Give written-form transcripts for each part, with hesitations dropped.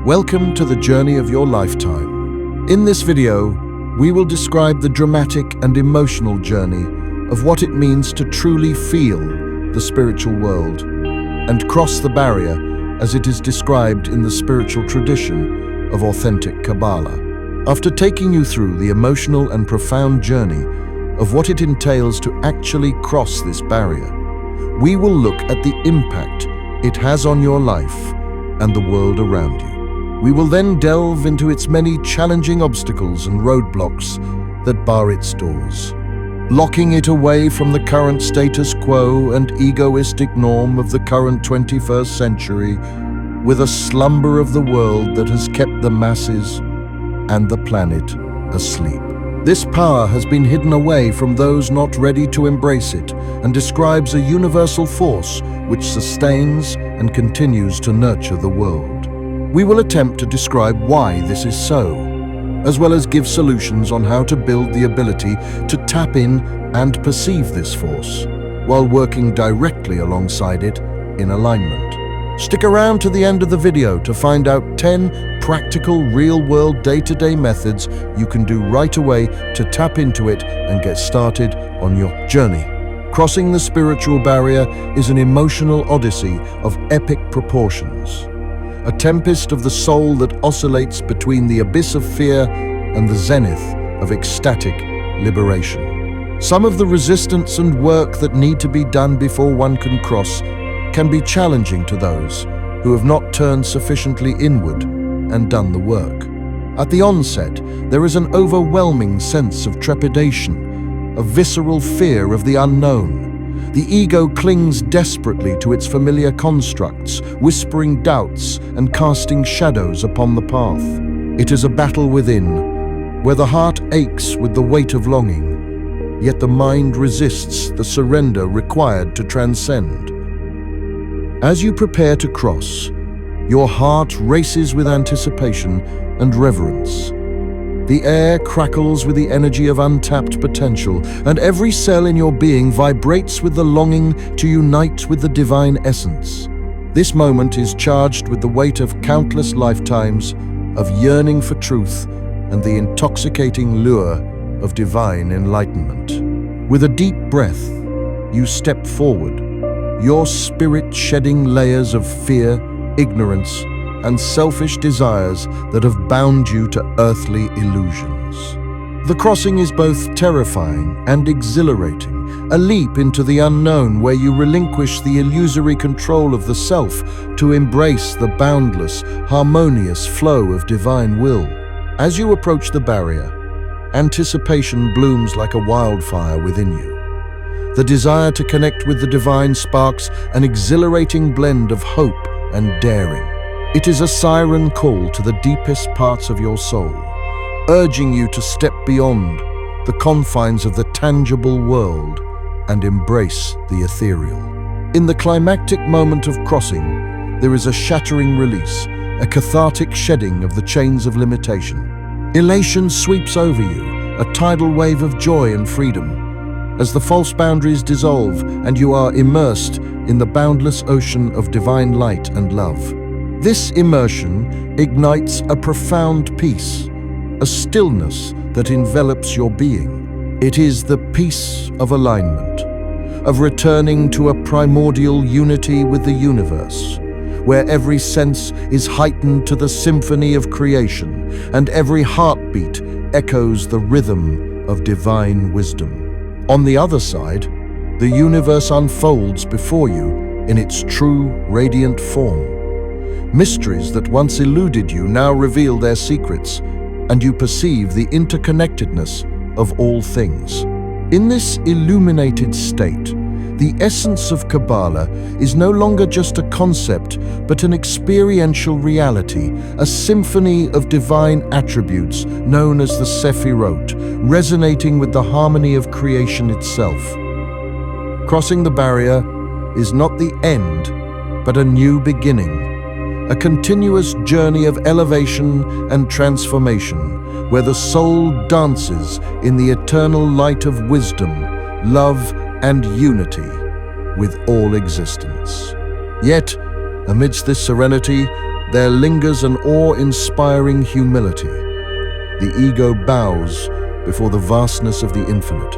Welcome to the journey of your lifetime. In this video, we will describe the dramatic and emotional journey of what it means to truly feel the spiritual world and cross the barrier as it is described in the spiritual tradition of authentic Kabbalah. After taking you through the emotional and profound journey of what it entails to actually cross this barrier, we will look at the impact it has on your life and the world around you. We will then delve into its many challenging obstacles and roadblocks that bar its doors, locking it away from the current status quo and egoistic norm of the current 21st century with a slumber of the world that has kept the masses and the planet asleep. This power has been hidden away from those not ready to embrace it and describes a universal force which sustains and continues to nurture the world. We will attempt to describe why this is so, as well as give solutions on how to build the ability to tap in and perceive this force, while working directly alongside it in alignment. Stick around to the end of the video to find out 10 practical, real-world, day-to-day methods you can do right away to tap into it and get started on your journey. Crossing the spiritual barrier is an emotional odyssey of epic proportions, a tempest of the soul that oscillates between the abyss of fear and the zenith of ecstatic liberation. Some of the resistance and work that need to be done before one can cross can be challenging to those who have not turned sufficiently inward and done the work. At the onset, there is an overwhelming sense of trepidation, a visceral fear of the unknown. The ego clings desperately to its familiar constructs, whispering doubts and casting shadows upon the path. It is a battle within, where the heart aches with the weight of longing, yet the mind resists the surrender required to transcend. As you prepare to cross, your heart races with anticipation and reverence. The air crackles with the energy of untapped potential, and every cell in your being vibrates with the longing to unite with the divine essence. This moment is charged with the weight of countless lifetimes of yearning for truth and the intoxicating lure of divine enlightenment. With a deep breath, you step forward, your spirit shedding layers of fear, ignorance, and selfish desires that have bound you to earthly illusions. The crossing is both terrifying and exhilarating, a leap into the unknown where you relinquish the illusory control of the self to embrace the boundless, harmonious flow of divine will. As you approach the barrier, anticipation blooms like a wildfire within you. The desire to connect with the divine sparks an exhilarating blend of hope and daring. It is a siren call to the deepest parts of your soul, urging you to step beyond the confines of the tangible world and embrace the ethereal. In the climactic moment of crossing, there is a shattering release, a cathartic shedding of the chains of limitation. Elation sweeps over you, a tidal wave of joy and freedom, as the false boundaries dissolve and you are immersed in the boundless ocean of divine light and love. This immersion ignites a profound peace, a stillness that envelops your being. It is the peace of alignment, of returning to a primordial unity with the universe, where every sense is heightened to the symphony of creation and every heartbeat echoes the rhythm of divine wisdom. On the other side, the universe unfolds before you in its true, radiant form. Mysteries that once eluded you now reveal their secrets, and you perceive the interconnectedness of all things. In this illuminated state, the essence of Kabbalah is no longer just a concept, but an experiential reality, a symphony of divine attributes known as the Sephirot, resonating with the harmony of creation itself. Crossing the barrier is not the end, but a new beginning, a continuous journey of elevation and transformation, where the soul dances in the eternal light of wisdom, love, and unity with all existence. Yet, amidst this serenity, there lingers an awe-inspiring humility. The ego bows before the vastness of the infinite,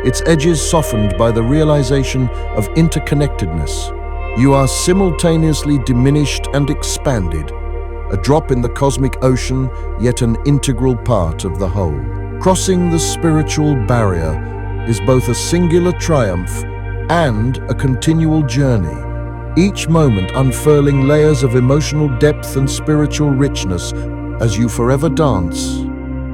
its edges softened by the realization of interconnectedness. You are simultaneously diminished and expanded, a drop in the cosmic ocean, yet an integral part of the whole. Crossing the spiritual barrier is both a singular triumph and a continual journey, each moment unfurling layers of emotional depth and spiritual richness as you forever dance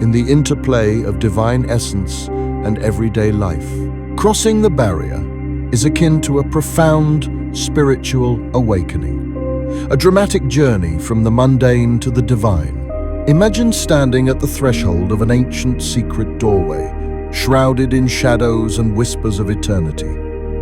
in the interplay of divine essence and everyday life. Crossing the barrier is akin to a profound spiritual awakening, a dramatic journey from the mundane to the divine. Imagine standing at the threshold of an ancient secret doorway, shrouded in shadows and whispers of eternity.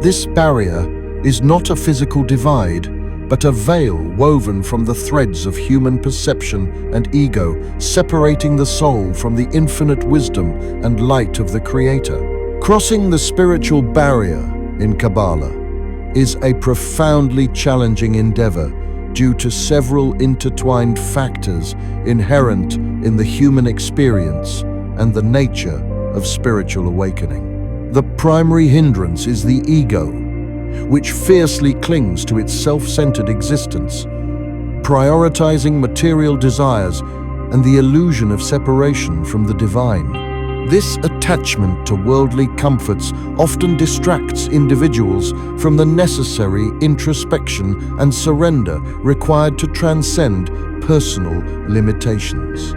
This barrier is not a physical divide, but a veil woven from the threads of human perception and ego, separating the soul from the infinite wisdom and light of the Creator. Crossing the spiritual barrier in Kabbalah is a profoundly challenging endeavor due to several intertwined factors inherent in the human experience and the nature of spiritual awakening. The primary hindrance is the ego, which fiercely clings to its self-centered existence, prioritizing material desires and the illusion of separation from the divine. This attachment to worldly comforts often distracts individuals from the necessary introspection and surrender required to transcend personal limitations.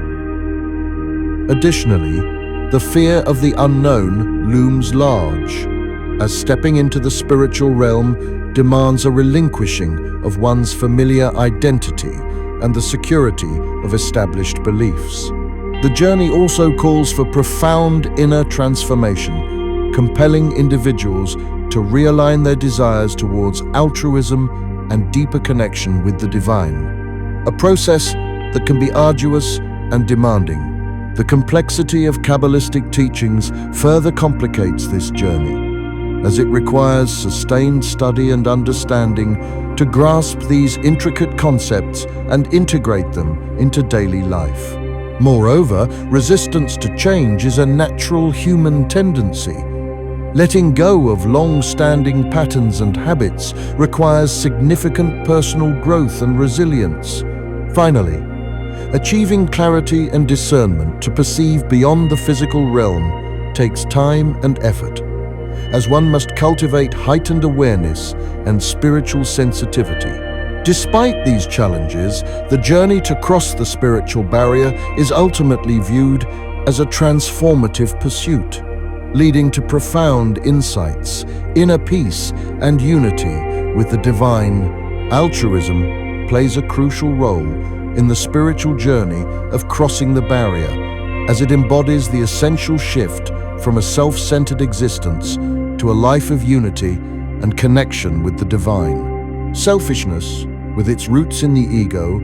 Additionally, the fear of the unknown looms large, as stepping into the spiritual realm demands a relinquishing of one's familiar identity and the security of established beliefs. The journey also calls for profound inner transformation, compelling individuals to realign their desires towards altruism and deeper connection with the divine, a process that can be arduous and demanding. The complexity of Kabbalistic teachings further complicates this journey, as it requires sustained study and understanding to grasp these intricate concepts and integrate them into daily life. Moreover, resistance to change is a natural human tendency. Letting go of long-standing patterns and habits requires significant personal growth and resilience. Finally, achieving clarity and discernment to perceive beyond the physical realm takes time and effort, as one must cultivate heightened awareness and spiritual sensitivity. Despite these challenges, the journey to cross the spiritual barrier is ultimately viewed as a transformative pursuit, leading to profound insights, inner peace, and unity with the divine. Altruism plays a crucial role in the spiritual journey of crossing the barrier, as it embodies the essential shift from a self-centered existence to a life of unity and connection with the divine. Selfishness, with its roots in the ego,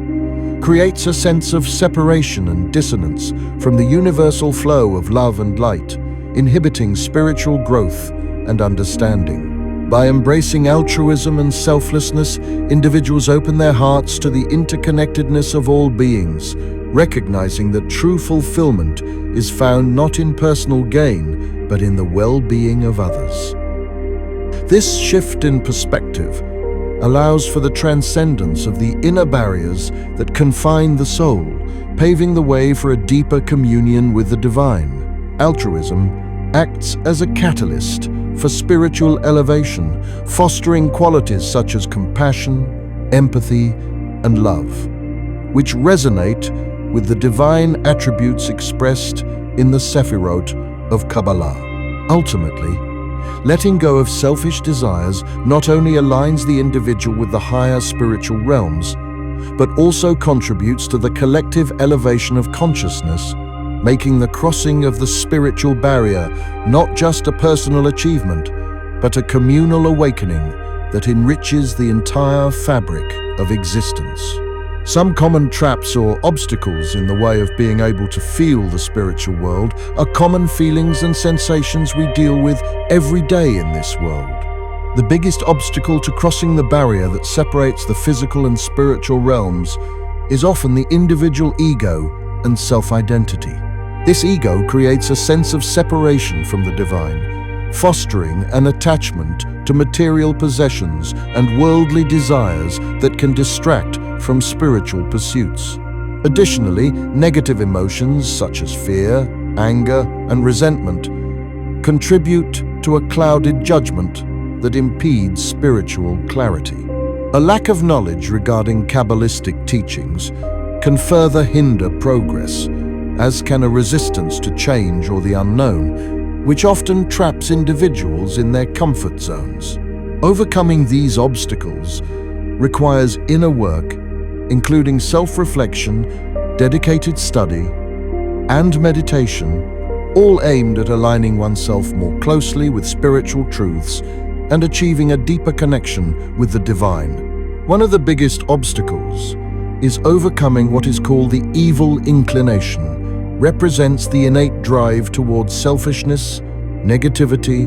creates a sense of separation and dissonance from the universal flow of love and light, inhibiting spiritual growth and understanding. By embracing altruism and selflessness, individuals open their hearts to the interconnectedness of all beings, recognizing that true fulfillment is found not in personal gain, but in the well-being of others. This shift in perspective allows for the transcendence of the inner barriers that confine the soul, paving the way for a deeper communion with the divine. Altruism acts as a catalyst for spiritual elevation, fostering qualities such as compassion, empathy, and love, which resonate with the divine attributes expressed in the Sephirot of Kabbalah. Ultimately, letting go of selfish desires not only aligns the individual with the higher spiritual realms, but also contributes to the collective elevation of consciousness, making the crossing of the spiritual barrier not just a personal achievement, but a communal awakening that enriches the entire fabric of existence. Some common traps or obstacles in the way of being able to feel the spiritual world are common feelings and sensations we deal with every day in this world. The biggest obstacle to crossing the barrier that separates the physical and spiritual realms is often the individual ego and self-identity. This ego creates a sense of separation from the divine, fostering an attachment to material possessions and worldly desires that can distract from spiritual pursuits. Additionally, negative emotions such as fear, anger, and resentment contribute to a clouded judgment that impedes spiritual clarity. A lack of knowledge regarding Kabbalistic teachings can further hinder progress, as can a resistance to change or the unknown, which often traps individuals in their comfort zones. Overcoming these obstacles requires inner work, including self-reflection, dedicated study, and meditation, all aimed at aligning oneself more closely with spiritual truths and achieving a deeper connection with the divine. One of the biggest obstacles is overcoming what is called the evil inclination, represents the innate drive towards selfishness, negativity,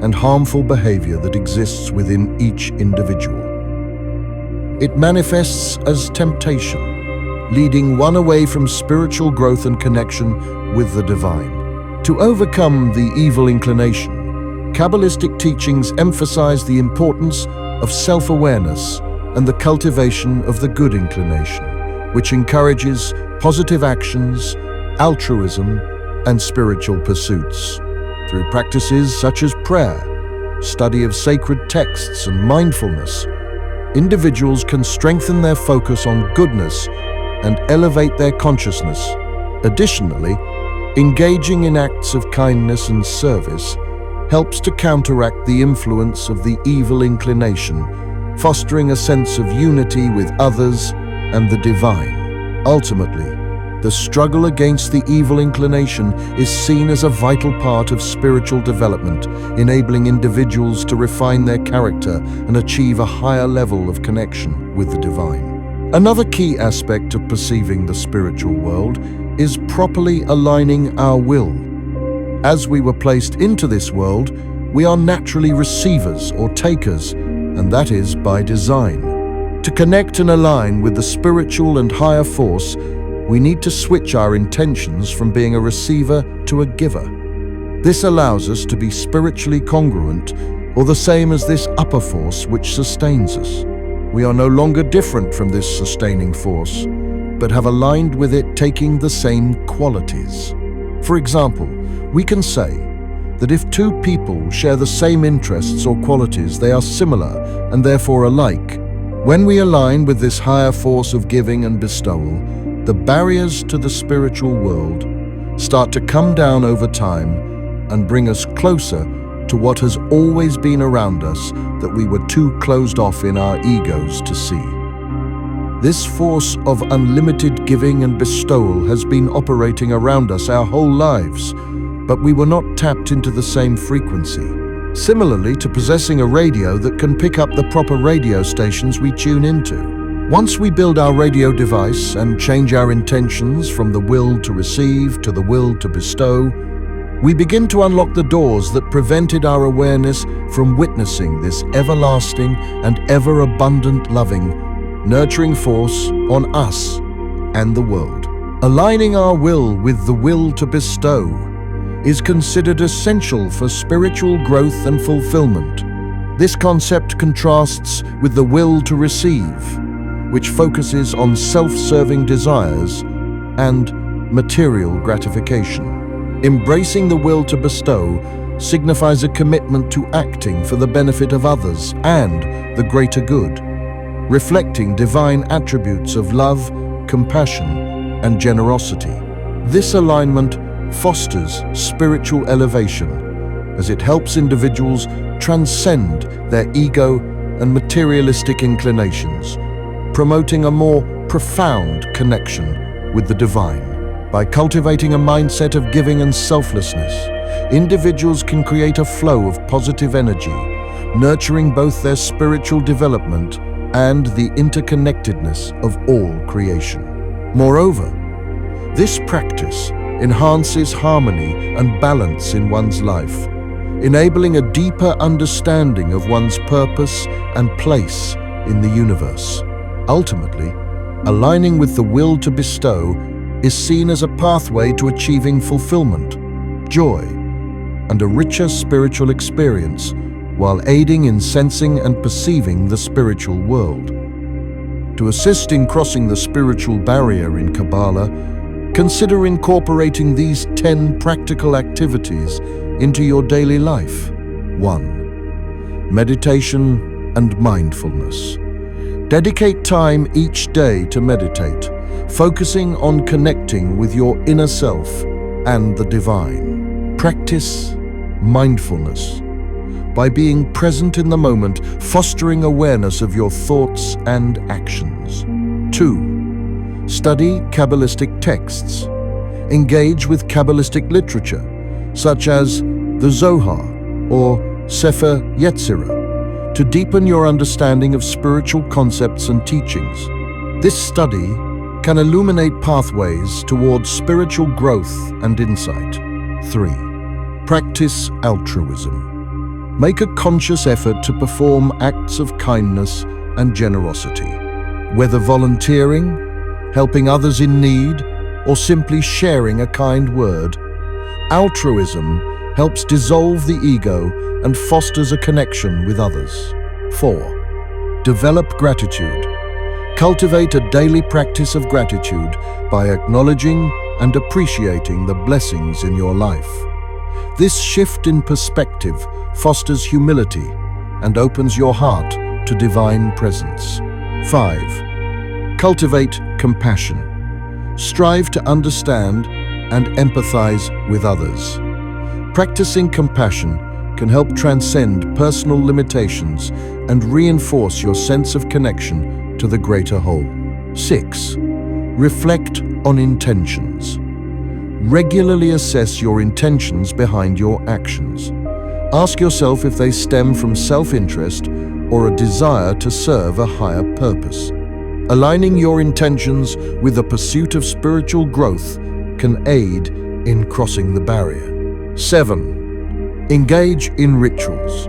and harmful behavior that exists within each individual. It manifests as temptation, leading one away from spiritual growth and connection with the divine. To overcome the evil inclination, Kabbalistic teachings emphasize the importance of self-awareness and the cultivation of the good inclination, which encourages positive actions, altruism, and spiritual pursuits. Through practices such as prayer, study of sacred texts, and mindfulness, individuals can strengthen their focus on goodness and elevate their consciousness. Additionally, engaging in acts of kindness and service helps to counteract the influence of the evil inclination, fostering a sense of unity with others and the divine. Ultimately, the struggle against the evil inclination is seen as a vital part of spiritual development, enabling individuals to refine their character and achieve a higher level of connection with the divine. Another key aspect of perceiving the spiritual world is properly aligning our will. As we were placed into this world, we are naturally receivers or takers, and that is by design. To connect and align with the spiritual and higher force, we need to switch our intentions from being a receiver to a giver. This allows us to be spiritually congruent, or the same as this upper force which sustains us. We are no longer different from this sustaining force, but have aligned with it, taking the same qualities. For example, we can say that if two people share the same interests or qualities, they are similar and therefore alike. When we align with this higher force of giving and bestowal, the barriers to the spiritual world start to come down over time and bring us closer to what has always been around us that we were too closed off in our egos to see. This force of unlimited giving and bestowal has been operating around us our whole lives, but we were not tapped into the same frequency. Similarly to possessing a radio that can pick up the proper radio stations we tune into. Once we build our radio device and change our intentions from the will to receive to the will to bestow, we begin to unlock the doors that prevented our awareness from witnessing this everlasting and ever-abundant loving, nurturing force on us and the world. Aligning our will with the will to bestow is considered essential for spiritual growth and fulfillment. This concept contrasts with the will to receive, which focuses on self-serving desires and material gratification. Embracing the will to bestow signifies a commitment to acting for the benefit of others and the greater good, reflecting divine attributes of love, compassion, and generosity. This alignment fosters spiritual elevation as it helps individuals transcend their ego and materialistic inclinations, promoting a more profound connection with the divine. By cultivating a mindset of giving and selflessness, individuals can create a flow of positive energy, nurturing both their spiritual development and the interconnectedness of all creation. Moreover, this practice enhances harmony and balance in one's life, enabling a deeper understanding of one's purpose and place in the universe. Ultimately, Aligning with the will to bestow is seen as a pathway to achieving fulfillment, joy, and a richer spiritual experience, while aiding in sensing and perceiving the spiritual world. To assist in crossing the spiritual barrier in Kabbalah, consider incorporating these 10 practical activities into your daily life. 1. Meditation and mindfulness. Dedicate time each day to meditate, focusing on connecting with your inner self and the divine. Practice mindfulness by being present in the moment, fostering awareness of your thoughts and actions. 2. Study Kabbalistic texts. Engage with Kabbalistic literature, such as the Zohar or Sefer Yetzirah, to deepen your understanding of spiritual concepts and teachings. This study can illuminate pathways towards spiritual growth and insight. 3. Practice altruism. Make a conscious effort to perform acts of kindness and generosity, whether volunteering, helping others in need, or simply sharing a kind word. Altruism helps dissolve the ego and fosters a connection with others. 4. Develop gratitude. Cultivate a daily practice of gratitude by acknowledging and appreciating the blessings in your life. This shift in perspective fosters humility and opens your heart to divine presence. 5. Cultivate compassion. Strive to understand and empathize with others. Practicing compassion can help transcend personal limitations and reinforce your sense of connection to the greater whole. 6. Reflect on intentions. Regularly assess your intentions behind your actions. Ask yourself if they stem from self-interest or a desire to serve a higher purpose. Aligning your intentions with the pursuit of spiritual growth can aid in crossing the barrier. 7. Engage in rituals.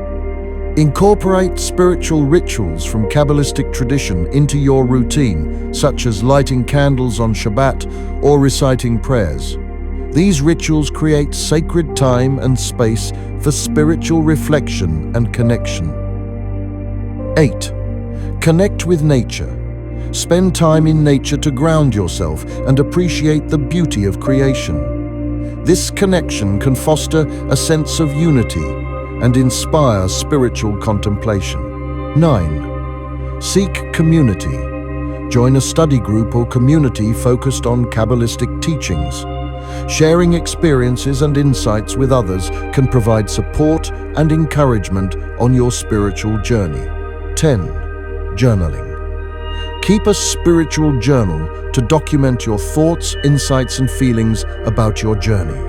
Incorporate spiritual rituals from Kabbalistic tradition into your routine, such as lighting candles on Shabbat or reciting prayers. These rituals create sacred time and space for spiritual reflection and connection. 8. Connect with nature. Spend time in nature to ground yourself and appreciate the beauty of creation. This connection can foster a sense of unity and inspire spiritual contemplation. 9. Seek community. Join a study group or community focused on Kabbalistic teachings. Sharing experiences and insights with others can provide support and encouragement on your spiritual journey. 10. Journaling. Keep a spiritual journal to document your thoughts, insights, and feelings about your journey.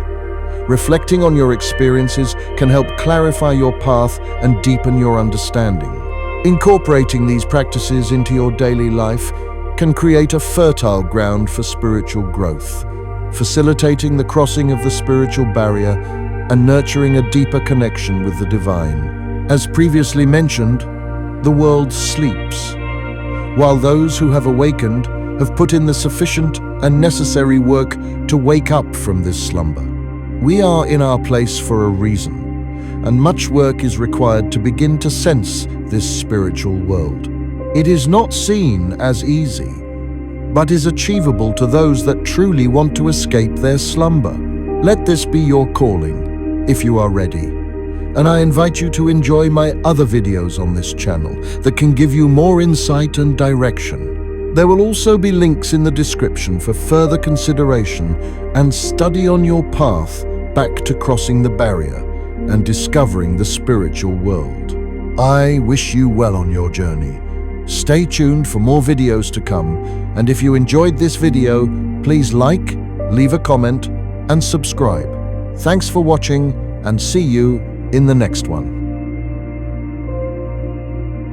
Reflecting on your experiences can help clarify your path and deepen your understanding. Incorporating these practices into your daily life can create a fertile ground for spiritual growth, facilitating the crossing of the spiritual barrier and nurturing a deeper connection with the divine. As previously mentioned, the world sleeps, while those who have awakened have put in the sufficient and necessary work to wake up from this slumber. We are in our place for a reason, and much work is required to begin to sense this spiritual world. It is not seen as easy, but is achievable to those that truly want to escape their slumber. Let this be your calling, if you are ready. And I invite you to enjoy my other videos on this channel that can give you more insight and direction. There will also be links in the description for further consideration and study on your path back to crossing the barrier and discovering the spiritual world. I wish you well on your journey. Stay tuned for more videos to come, and if you enjoyed this video, please like, leave a comment, and subscribe. Thanks for watching, and see you in the next one.